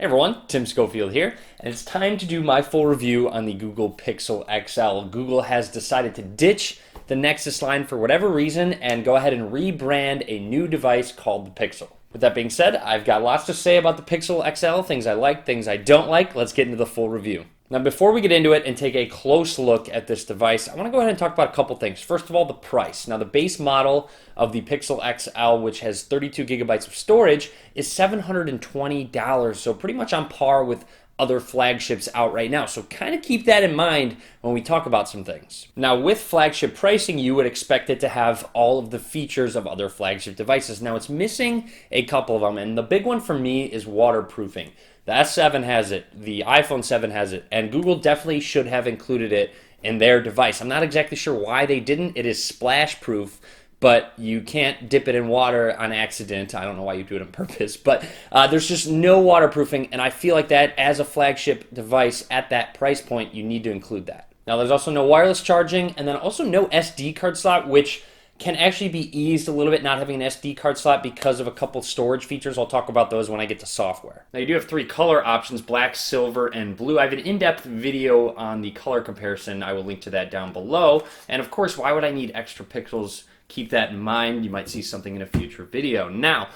Hey everyone, Tim Schofield here, and it's time to do my full review on the Google Pixel XL. Google has decided to ditch the Nexus line for whatever reason and go ahead and rebrand a new device called the Pixel. With that being said, I've got lots to say about the Pixel XL, things I like, things I don't like. Let's get into the full review. Now, before we get into it and take a close look at this device, I want to go ahead and talk about a couple things. First of all, the price. Now, the base model of the Pixel XL, which has 32 gigabytes of storage, is $720, so pretty much on par with other flagships out right now. So kind of keep that in mind when we talk about some things. Now, with flagship pricing, you would expect it to have all of the features of other flagship devices. Now, it's missing a couple of them, and the big one for me is waterproofing. The S7 has it, the iPhone 7 has it, and Google definitely should have included it in their device. I'm not exactly sure why they didn't. It is splash proof, but you can't dip it in water on accident. I don't know why you do it on purpose, but there's just no waterproofing, and I feel like that as a flagship device at that price point, you need to include that. Now, there's also no wireless charging, and then also no SD card slot, which can actually be eased a little bit not having an SD card slot because of a couple storage features. I'll talk about those when I get to software. Now, you do have three color options, black, silver, and blue. I have an in-depth video on the color comparison. I will link to that down below. And of course, why would I need extra pixels? Keep that in mind. You might see something in a future video. Now,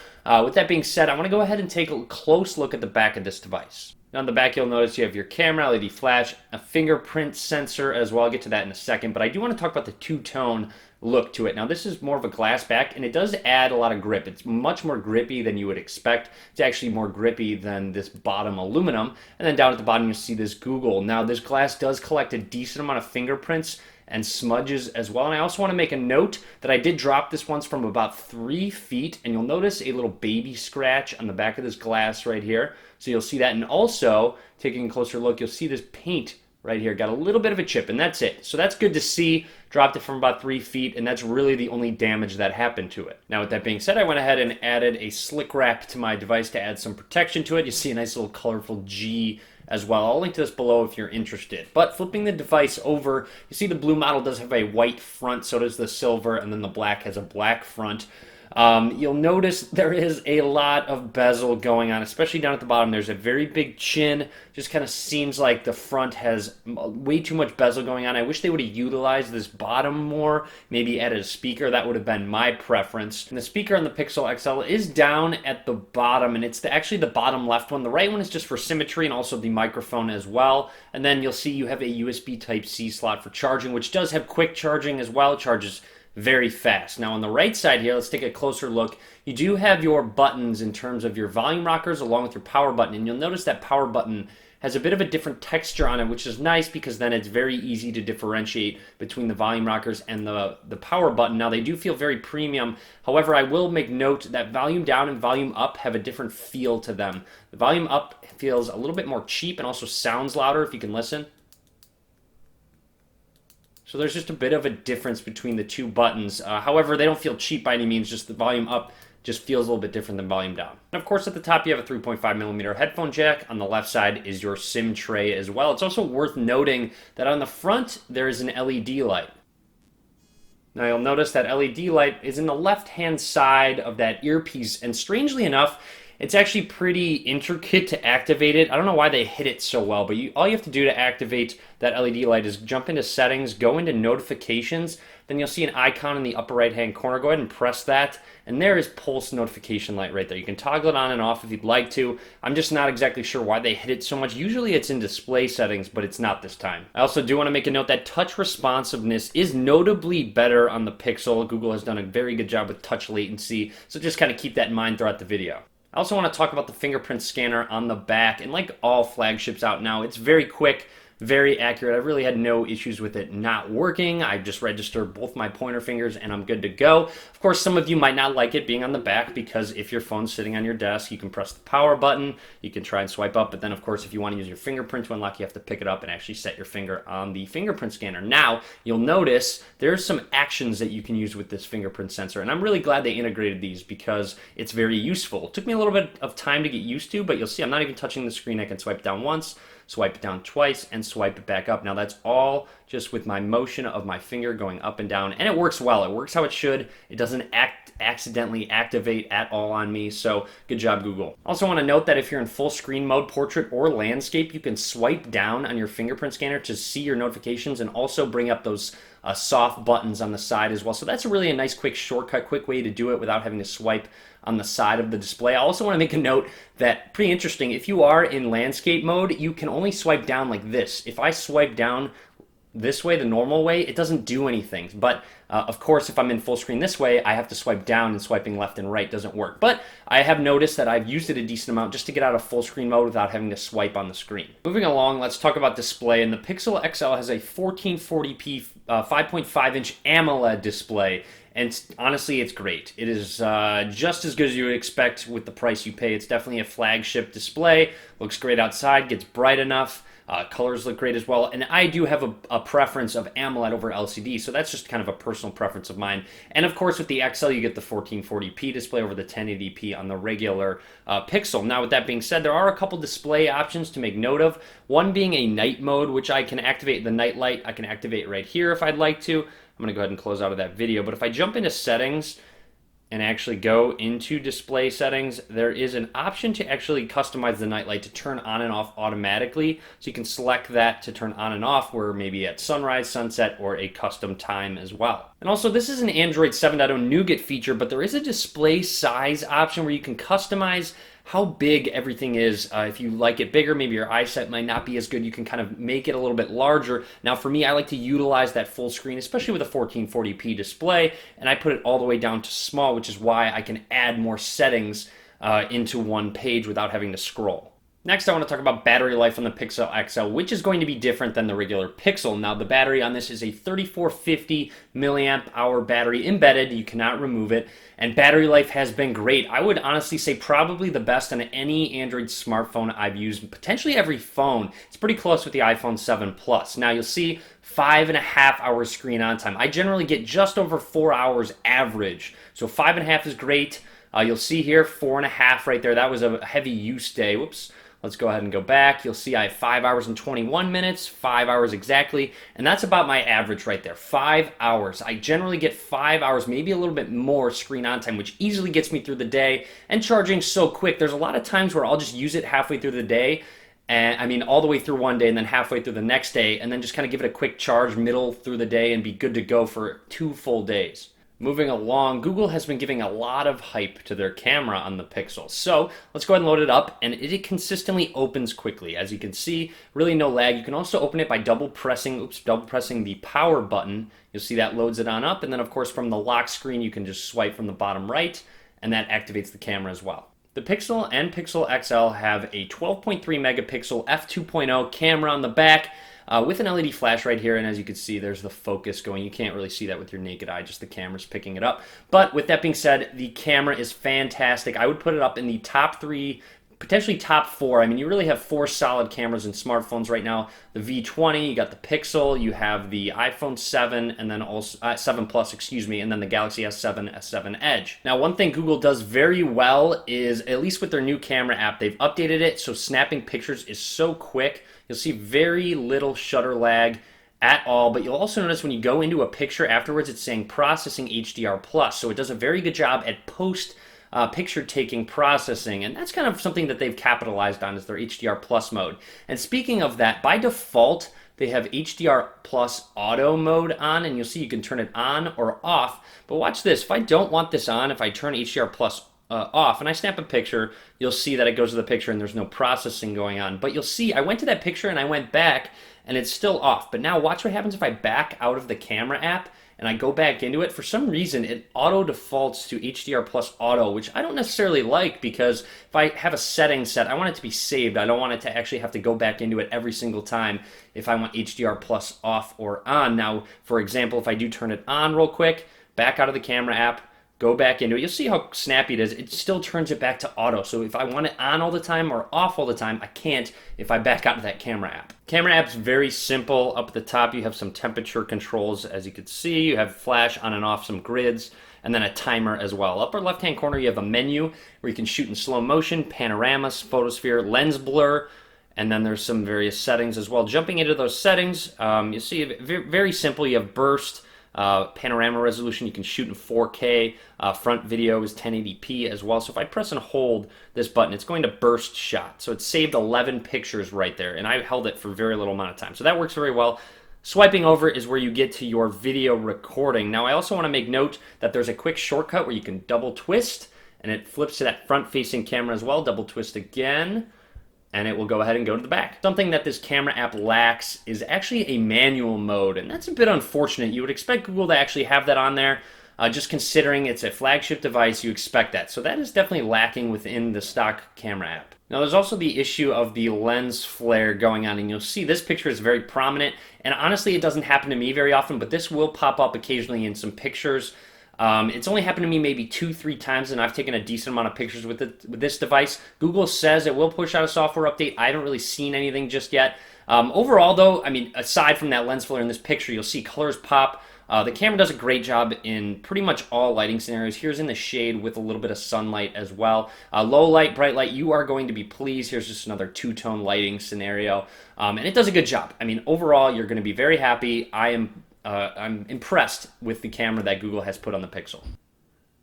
with that being said, I want to go ahead and take a close look at the back of this device. Now, on the back, you'll notice you have your camera, LED flash, a fingerprint sensor as well. I'll get to that in a second, but I do want to talk about the two-tone look to it. Now, this is more of a glass back, and it does add a lot of grip. It's much more grippy than you would expect. It's actually more grippy than this bottom aluminum. And then down at the bottom, you'll see this Google. Now, this glass does collect a decent amount of fingerprints and smudges as well. And I also want to make a note that I did drop this once from about 3 feet, and you'll notice a little baby scratch on the back of this glass right here. So you'll see that. And also, taking a closer look, you'll see this paint right here. Got a little bit of a chip, and that's it. So that's good to see. Dropped it from about 3 feet, and that's really the only damage that happened to it. Now, with that being said, I went ahead and added a slick wrap to my device to add some protection to it. You see a nice little colorful G as well. I'll link to this below if you're interested. But flipping the device over, you see the blue model does have a white front, so does the silver, and then the black has a black front. You'll notice there is a lot of bezel going on, especially down at the bottom. There's a very big chin. Just kind of seems like the front has way too much bezel going on. I wish they would have utilized this bottom more, maybe added a speaker. That would have been my preference. And the speaker on the Pixel XL is down at the bottom, and it's actually the bottom left one. The right one is just for symmetry and also the microphone as well. And then you'll see you have a USB Type-C slot for charging, which does have quick charging as well. It charges very fast. Now, on the right side here, let's take a closer look. You do have your buttons in terms of your volume rockers along with your power button, and you'll notice that power button has a bit of a different texture on it, which is nice because then it's very easy to differentiate between the volume rockers and the power button. Now, they do feel very premium. However, I will make note that volume down and volume up have a different feel to them. The volume up feels a little bit more cheap and also sounds louder if you can listen. So there's just a bit of a difference between the two buttons. However, they don't feel cheap by any means. Just the volume up just feels a little bit different than volume down. And of course, at the top, you have a 3.5 millimeter headphone jack. On the left side is your SIM tray as well. It's also worth noting that on the front, there is an LED light. Now, you'll notice that LED light is in the left-hand side of that earpiece. And strangely enough, it's actually pretty intricate to activate it. I don't know why they hit it so well, but all you have to do to activate that LED light is jump into settings, go into notifications, then you'll see an icon in the upper right-hand corner. Go ahead and press that, and there is pulse notification light right there. You can toggle it on and off if you'd like to. I'm just not exactly sure why they hit it so much. Usually it's in display settings, but it's not this time. I also do want to make a note that touch responsiveness is notably better on the Pixel. Google has done a very good job with touch latency, so just kind of keep that in mind throughout the video. I also want to talk about the fingerprint scanner on the back, and like all flagships out now, it's very quick, very accurate. I really had no issues with it not working. I just registered both my pointer fingers and I'm good to go. Of course, some of you might not like it being on the back because if your phone's sitting on your desk, you can press the power button, you can try and swipe up, but then of course, if you want to use your fingerprint to unlock, you have to pick it up and actually set your finger on the fingerprint scanner. Now, you'll notice there's some actions that you can use with this fingerprint sensor, and I'm really glad they integrated these because it's very useful. It took me a little bit of time to get used to, but you'll see I'm not even touching the screen. I can swipe down once, swipe it down twice, and swipe it back up. Now that's all just with my motion of my finger going up and down, and it works well. It works how it should. It doesn't accidentally activate at all on me, so good job, Google. Also want to note that if you're in full screen mode, portrait or landscape, you can swipe down on your fingerprint scanner to see your notifications and also bring up those soft buttons on the side as well. So that's really a nice quick shortcut, quick way to do it without having to swipe on the side of the display. I also want to make a note that, pretty interesting, if you are in landscape mode, you can only swipe down like this. If I swipe down this way, the normal way, it doesn't do anything. But of course, if I'm in full screen this way, I have to swipe down, and swiping left and right doesn't work. But I have noticed that I've used it a decent amount just to get out of full screen mode without having to swipe on the screen. Moving along, let's talk about display. And the Pixel XL has a 1440p 5.5-inch AMOLED display. And honestly, it's great. It is just as good as you would expect with the price you pay. It's definitely a flagship display. Looks great outside, gets bright enough. Colors look great as well, and I do have a preference of AMOLED over LCD, so that's just kind of a personal preference of mine. And of course, with the XL, you get the 1440p display over the 1080p on the regular Pixel. Now, with that being said, there are a couple display options to make note of. One being a night mode, which I can activate the night light. I can activate right here if I'd like to. I'm going to go ahead and close out of that video, but if I jump into settings and actually go into display settings, there is an option to actually customize the night light to turn on and off automatically. So you can select that to turn on and off, where maybe at sunrise, sunset, or a custom time as well. And also, this is an Android 7.0 Nougat feature, but there is a display size option where you can customize how big everything is. If you like it bigger, maybe your eyesight might not be as good, you can kind of make it a little bit larger. Now for me, I like to utilize that full screen, especially with a 1440p display, and I put it all the way down to small, which is why I can add more settings into one page without having to scroll. Next, I want to talk about battery life on the Pixel XL, which is going to be different than the regular Pixel. Now, the battery on this is a 3450 milliamp hour battery embedded. You cannot remove it. And battery life has been great. I would honestly say probably the best on any Android smartphone I've used, potentially every phone. It's pretty close with the iPhone 7 Plus. Now, you'll see 5.5 hours screen on time. I generally get just over 4 hours average. So 5.5 is great. You'll see here 4.5 right there. That was a heavy use day. Whoops. Let's go ahead and go back. You'll see I have 5 hours and 21 minutes, 5 hours exactly, and that's about my average right there, 5 hours. I generally get 5 hours, maybe a little bit more screen on time, which easily gets me through the day, and charging so quick. There's a lot of times where I'll just use it halfway through the day, and I mean all the way through one day and then halfway through the next day, and then just kind of give it a quick charge middle through the day and be good to go for 2 full days. Moving along, Google has been giving a lot of hype to their camera on the Pixel. So let's go ahead and load it up, and it consistently opens quickly. As you can see, really no lag. You can also open it by double pressing the power button. You'll see that loads it on up, and then of course from the lock screen, you can just swipe from the bottom right, and that activates the camera as well. The Pixel and Pixel XL have a 12.3 megapixel f2.0 camera on the back, with an LED flash right here, and as you can see, there's the focus going. You can't really see that with your naked eye, just the camera's picking it up. But with that being said, the camera is fantastic. I would put it up in the top 3, potentially top 4. I mean, you really have 4 solid cameras in smartphones right now. The V20, you got the Pixel, you have the iPhone 7, and then also 7 Plus, excuse me, and then the Galaxy S7, S7 Edge. Now, one thing Google does very well is, at least with their new camera app, they've updated it so snapping pictures is so quick. You'll see very little shutter lag at all, but you'll also notice when you go into a picture afterwards, it's saying processing HDR+, so it does a very good job at post picture taking processing, and that's kind of something that they've capitalized on, is their HDR+ mode. And speaking of that, by default, they have HDR+ Auto Mode on, and you'll see you can turn it on or off. But watch this, if I don't want this on, if I turn HDR+ off and I snap a picture, you'll see that it goes to the picture and there's no processing going on. But you'll see I went to that picture and I went back and it's still off. But now watch what happens if I back out of the camera app and I go back into it. For some reason, it auto defaults to HDR+ Auto, which I don't necessarily like, because if I have a setting set, I want it to be saved. I don't want it to actually have to go back into it every single time if I want HDR+ off or on. Now, for example, if I do turn it on real quick, back out of the camera app, go back into it, you'll see how snappy it is. It still turns it back to auto. So if I want it on all the time or off all the time, I can't if I back out of that camera app. Camera app's very simple. Up at the top, you have some temperature controls. As you can see, you have flash on and off, some grids, and then a timer as well. Upper left-hand corner, you have a menu where you can shoot in slow motion, panoramas, photosphere, lens blur, And then there's some various settings as well. Jumping into those settings, you see very simple. You have burst, panorama resolution. You can shoot in 4K. Front video is 1080p as well. So if I press and hold this button, it's going to burst shot. So it saved 11 pictures right there, and I held it for very little amount of time. So that works very well. Swiping over is where you get to your video recording. Now I also want to make note that there's a quick shortcut where you can double twist, and it flips to that front-facing camera as well. Double twist again, and it will go ahead and go to the back. Something that this camera app lacks is actually a manual mode, and that's a bit unfortunate. You would expect Google to actually have that on there. Just considering it's a flagship device, you expect that. So that is definitely lacking within the stock camera app. Now there's also the issue of the lens flare going on, and you'll see this picture is very prominent, and honestly it doesn't happen to me very often, but this will pop up occasionally in some pictures. It's only happened to me maybe 2-3 times, and I've taken a decent amount of pictures with this device. Google says it will push out a software update. I haven't really seen anything just yet. Overall though, I mean, aside from that lens flare in this picture, you'll see colors pop. The camera does a great job in pretty much all lighting scenarios. Here's in the shade with a little bit of sunlight as well. Low light, bright light, you are going to be pleased. Here's just another two-tone lighting scenario. And it does a good job. I mean, overall, you're going to be very happy. I'm impressed with the camera that Google has put on the Pixel.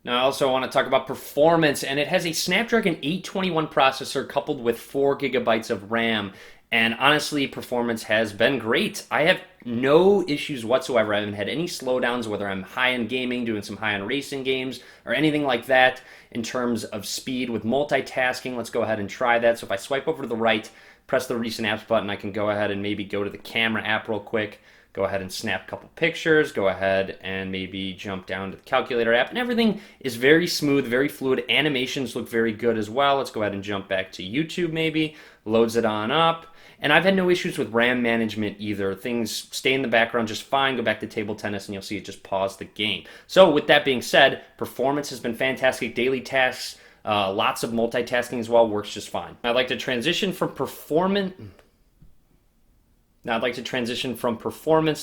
Now, I also want to talk about performance, and it has a Snapdragon 821 processor coupled with 4 gigabytes of RAM. And honestly, performance has been great. I have no issues whatsoever. I haven't had any slowdowns, whether I'm high-end gaming, doing some high-end racing games, or anything like that in terms of speed. With multitasking, let's go ahead and try that. So if I swipe over to the right, press the Recent Apps button, I can go ahead and maybe go to the camera app real quick, go ahead and snap a couple pictures, go ahead and maybe jump down to the calculator app, and everything is very smooth, very fluid. Animations look very good as well. Let's go ahead and jump back to YouTube maybe, loads it on up. And I've had no issues with RAM management either. Things stay in the background just fine. Go back to table tennis and you'll see it just pause the game. So with that being said, performance has been fantastic. Daily tasks, lots of multitasking as well, works just fine. I'd like to transition from performance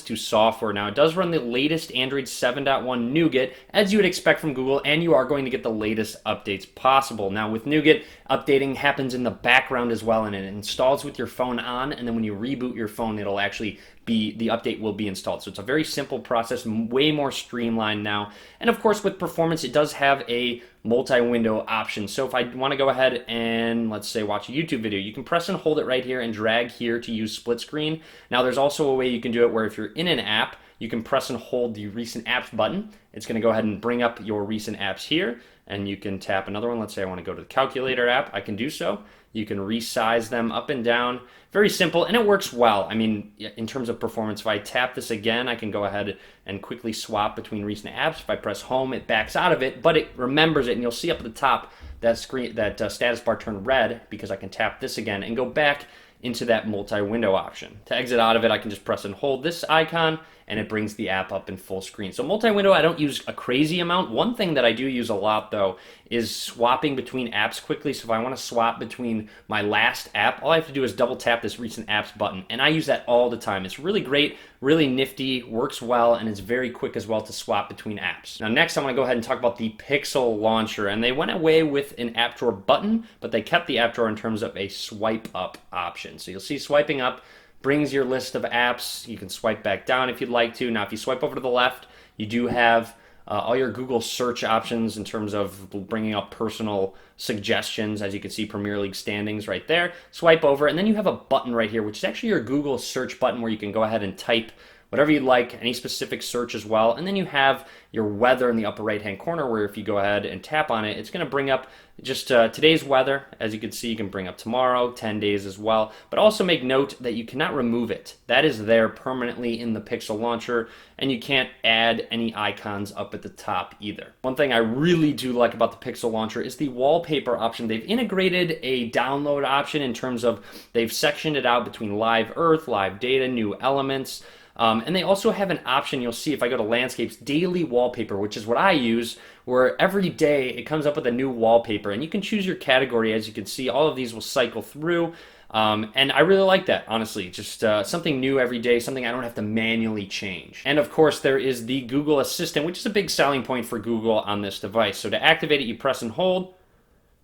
to software. Now, it does run the latest Android 7.1 Nougat, as you would expect from Google, and you are going to get the latest updates possible. Now, with Nougat, updating happens in the background as well, and it installs with your phone on, and then when you reboot your phone, it'll actually the update will be installed. So it's a very simple process, way more streamlined now. And of course, with performance, it does have a multi-window option. So if I want to go ahead and, let's say, watch a YouTube video, you can press and hold it right here and drag here to use split screen. Now, there's also a way you can do it where if you're in an app, you can press and hold the Recent Apps button. It's going to go ahead and bring up your recent apps here, and you can tap another one. Let's say I want to go to the calculator app. I can do so. You can resize them up and down. Very simple, and it works well. I mean, in terms of performance, if I tap this again, I can go ahead and quickly swap between recent apps. If I press home, it backs out of it, but it remembers it, and you'll see up at the top that status bar turn red because I can tap this again and go back into that multi-window option. To exit out of it, I can just press and hold this icon, and it brings the app up in full screen. So multi-window, I don't use a crazy amount. One thing that I do use a lot, though, is swapping between apps quickly. So if I want to swap between my last app, all I have to do is double tap this Recent Apps button, and I use that all the time. It's really great, really nifty, works well, and it's very quick as well to swap between apps. Now next, I want to go ahead and talk about the Pixel Launcher, and they went away with an app drawer button, but they kept the app drawer in terms of a swipe up option. So you'll see swiping up brings your list of apps. You can swipe back down if you'd like to. Now, if you swipe over to the left, you do have all your Google search options in terms of bringing up personal suggestions. As you can see, Premier League standings right there. Swipe over, and then you have a button right here, which is actually your Google search button where you can go ahead and type whatever you'd like, any specific search as well. And then you have your weather in the upper right-hand corner where if you go ahead and tap on it, it's going to bring up just today's weather. As you can see, you can bring up tomorrow, 10 days as well. But also make note that you cannot remove it. That is there permanently in the Pixel Launcher, and you can't add any icons up at the top either. One thing I really do like about the Pixel Launcher is the wallpaper option. They've integrated a download option in terms of they've sectioned it out between live earth, live data, new elements. And they also have an option, you'll see if I go to landscapes, daily wallpaper, which is what I use, where every day it comes up with a new wallpaper, and you can choose your category. As you can see, all of these will cycle through, and I really like that, honestly. Just something new every day, something I don't have to manually change. And of course, there is the Google Assistant, which is a big selling point for Google on this device. So to activate it, you press and hold.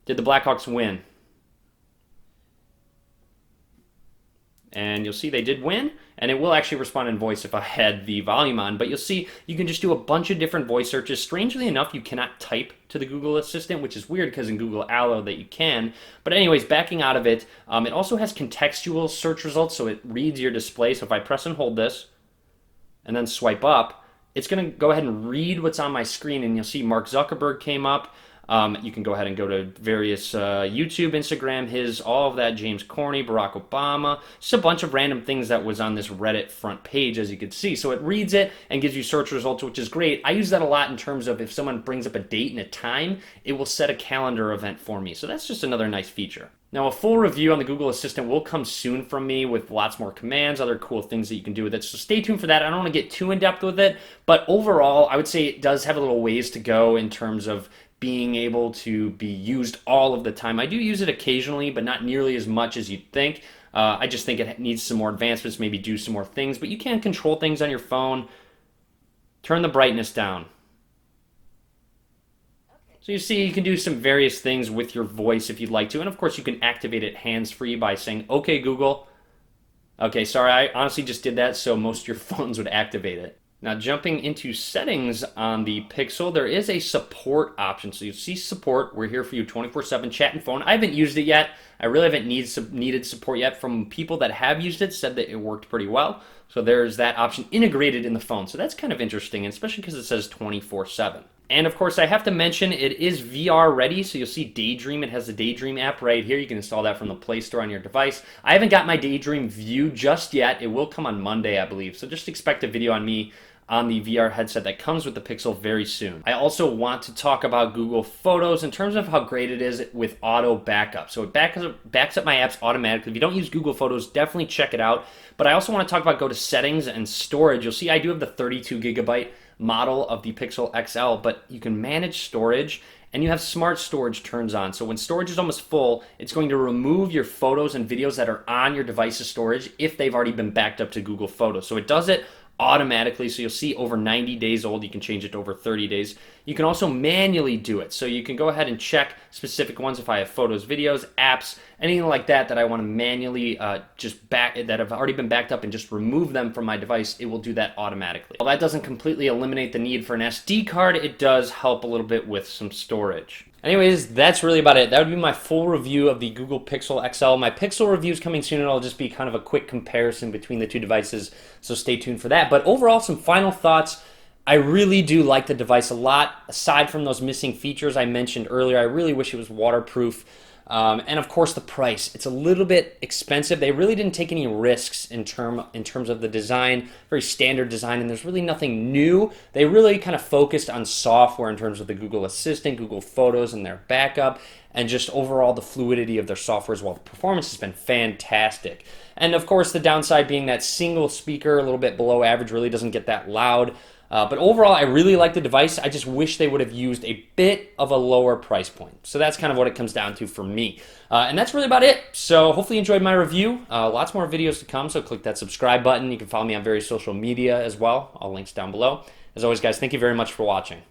Did the Blackhawks win? and you'll see they did win, and it will actually respond in voice if I had the volume on, but you'll see you can just do a bunch of different voice searches. Strangely enough, you cannot type to the Google Assistant, which is weird because in Google Allo that you can. But anyways, backing out of it, it also has contextual search results, so it reads your display. So if I press and hold this and then swipe up, it's going to go ahead and read what's on my screen, and you'll see Mark Zuckerberg came up. You can go ahead and go to various YouTube, Instagram, all of that, James Corney, Barack Obama, just a bunch of random things that was on this Reddit front page, as you can see. So it reads it and gives you search results, which is great. I use that a lot in terms of if someone brings up a date and a time, it will set a calendar event for me. So that's just another nice feature. Now, a full review on the Google Assistant will come soon from me with lots more commands, other cool things that you can do with it. So stay tuned for that. I don't want to get too in-depth with it, but overall, I would say it does have a little ways to go in terms of being able to be used all of the time. I do use it occasionally, but not nearly as much as you'd think. I just think it needs some more advancements, maybe do some more things, but you can control things on your phone. Turn the brightness down. So you see, you can do some various things with your voice if you'd like to, and of course you can activate it hands-free by saying, "Okay, Google." Okay, sorry, I honestly just did that so most of your phones would activate it. Now, jumping into settings on the Pixel, there is a support option. So you see support. We're here for you 24/7 chat and phone. I haven't used it yet. I really haven't needed support yet. From people that have used it, said that it worked pretty well. So there's that option integrated in the phone. So that's kind of interesting, and especially because it says 24/7. And of course, I have to mention it is VR ready. So you'll see Daydream. It has the Daydream app right here. You can install that from the Play Store on your device. I haven't got my Daydream View just yet. It will come on Monday, I believe. So just expect a video on me on the VR headset that comes with the Pixel very soon. I also want to talk about Google Photos in terms of how great it is with auto backup. So it backs up my apps automatically. If you don't use Google Photos, definitely check it out. But I also want to talk about go to settings and storage. You'll see I do have the 32 gigabyte model of the Pixel XL, but you can manage storage and you have smart storage turns on. So when storage is almost full, it's going to remove your photos and videos that are on your device's storage if they've already been backed up to Google Photos. So it does it automatically. So you'll see over 90 days old, you can change it to over 30 days. You can also manually do it. So you can go ahead and check specific ones if I have photos, videos, apps, anything like that that I want to manually that have already been backed up and just remove them from my device. It will do that automatically. While that doesn't completely eliminate the need for an SD card, it does help a little bit with some storage. Anyways, that's really about it. That would be my full review of the Google Pixel XL. My Pixel review is coming soon, and it'll just be kind of a quick comparison between the two devices, so stay tuned for that. But overall, some final thoughts. I really do like the device a lot. Aside from those missing features I mentioned earlier, I really wish it was waterproof. And of course the price. It's a little bit expensive. They really didn't take any risks in terms of the design, very standard design, and there's really nothing new. They really kind of focused on software in terms of the Google Assistant, Google Photos, and their backup, and just overall the fluidity of their software as well. The performance has been fantastic. And of course the downside being that single speaker, a little bit below average, really doesn't get that loud. But overall, I really like the device. I just wish they would have used a bit of a lower price point. So that's kind of what it comes down to for me. And that's really about it. So hopefully you enjoyed my review. Lots more videos to come, so click that subscribe button. You can follow me on various social media as well. All links down below. As always, guys, thank you very much for watching.